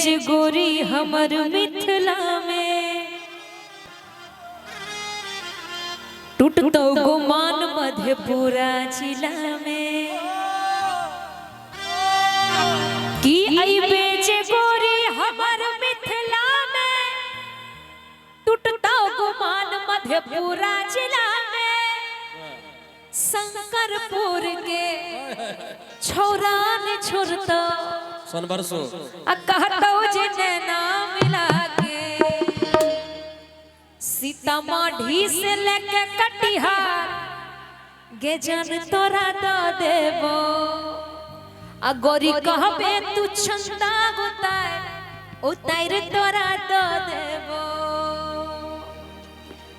जे गोरी हमर मिथिला में टूटतो गुमान मधेपुरा जिला में की अइबे जे गोरी हमर मिथिला में टूटतो गुमान मधेपुरा जिला में शंकरपुर के छोरा ने छोड़तो सोनबरसो कहतो जे नैना मिला के सीतामढ़ी से लेके कटिहार गे जान तोरा दो देबो आ गोरी कहबे तू छंदा उतार तोरा दो देबो।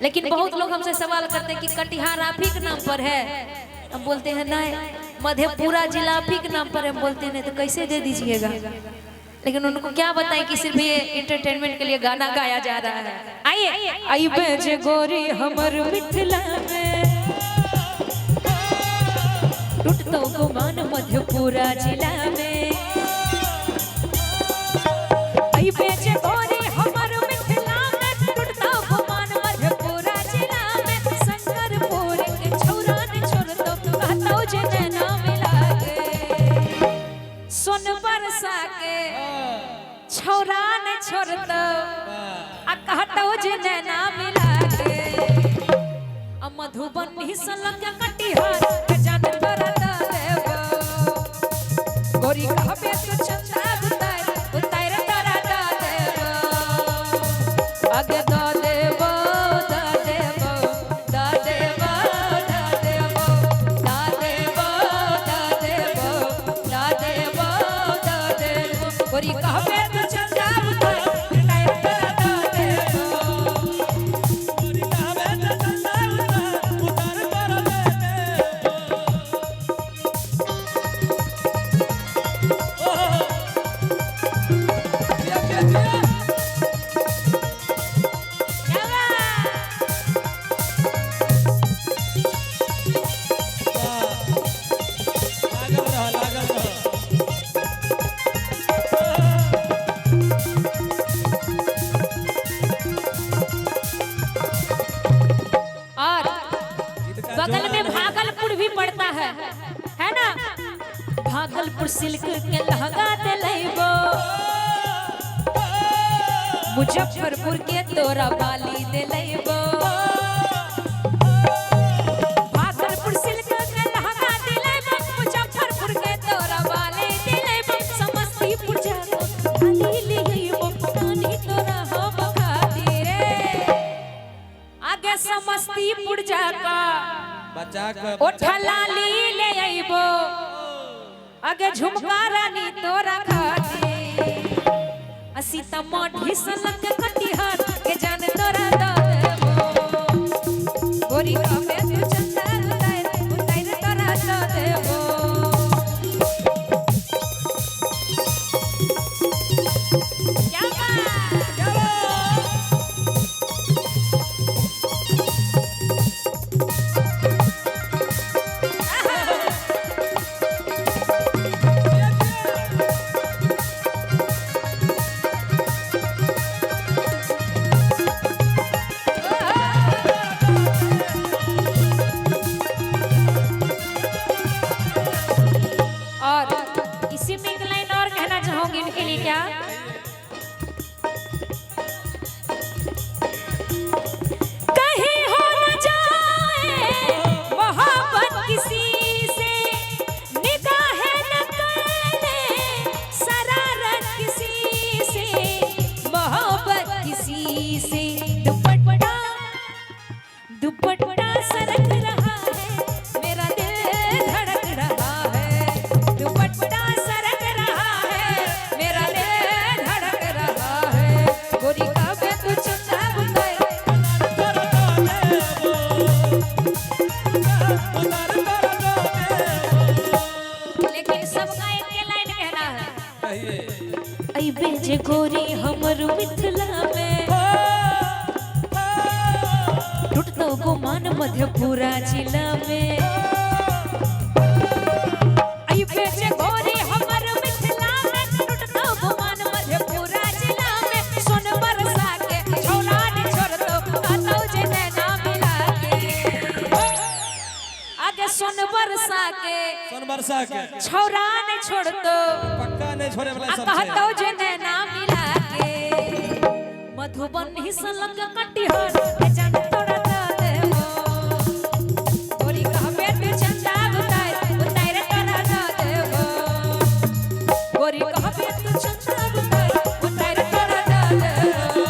लेकिन बहुत लोग हमसे सवाल करते हैं कि कटिहार आप ही के नाम पर है, हम बोलते हैं नहीं मधेपुरा जिला आप ही के नाम पर हम बोलते हैं तो कैसे दे दीजिएगा। लेकिन उनको क्या बताएं कि सिर्फ ये एंटरटेनमेंट के लिए गाना गाया जा रहा है। आइए अइबे जे गोरी हमर मिथिला में टूटतो गुमान मधेपुरा जिला में अइबे जे गोरी हमर मिथिला में टूटतो गुमान मधेपुरा जिला में शंकरपुर के छौरा ने छोड़तो कहतो जे नैना मिला के सोनबरसा के छौरा ने छोड़तो आ कहतो जे नैना मिला के आ मधुबनी से लगे कटिहार के जान तोरा दो देबो गोरी कहबे तू चंदा उतार तोरा दो देबो आगे दो देबो दो देबो दो देबो दो देबो दो देबो दो देबो दो देबो दो देबो गोरी कहबे तू चंदा उतार तोरा दो देबो गोरी कहबे तू चंदा उतार तोरा दो और बगल में भागलपुर भी पड़ता है ना। भागलपुर सिल्क के लहंगा दिलैबो मुजफ्फरपुर के तोरा बाली दिलैबो भागलपुर सिल्क के लहंगा दिलैबो मुजफ्फरपुर के तोरा बाली दिलैबो समस्तीपुर जाको बाली लियैबो कानी तोरा हम खातिर आगे समस्तीपुर जाका बचा के ओठा लाली ले आइबो आगे झुमका रानी तोरा खाती आ सीतामढ़ी से लगे कटिहार के जान तोरा दो देबो गोरी कहबे तू चंदा उतार तोरा दो देबो। क्या और इसी में एक लाइन और कहना चाहूंगी इनके लिए क्या कहीं हो न जाए मोहब्बत किसी से निगाहें न करे शरारत किसी से मोहब्बत किसी से दुपट्टा दुपट्टा सरक रहा है मेरा दिल धड़क रहा है दुपट्टा सरक रहा है मेरा दिल धड़क रहा है गोरी कहबे तू चंदा उतार लेकिन सबका एक के लाइन कहना है अइबे जे गोरी हमर मिथिला में टूटतो गुमान मधेपुरा जिला में अइबे जे गोरी हमर मिथिला में टूटतो गुमान मधेपुरा के सोनबरसा के छौरा ने छोड़ दो पक्का नहीं छोड़े वाला आ सब कहतो जे नैना मिला के मधुबनी से लग कटिहार के जान तोरा द देबो गोरी कहबे तू चंदा उतार उतार तोरा द देबो गोरी कहबे तू चंदा उतार उतार तोरा द देबो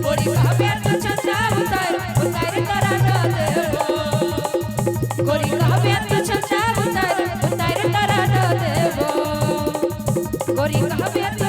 गोरी कहबे तू चंदा उतार उतार तोरा द देबो गोरी कहबे तू चंदा उतार उतार तोरा द देबो गोरी कहबे तू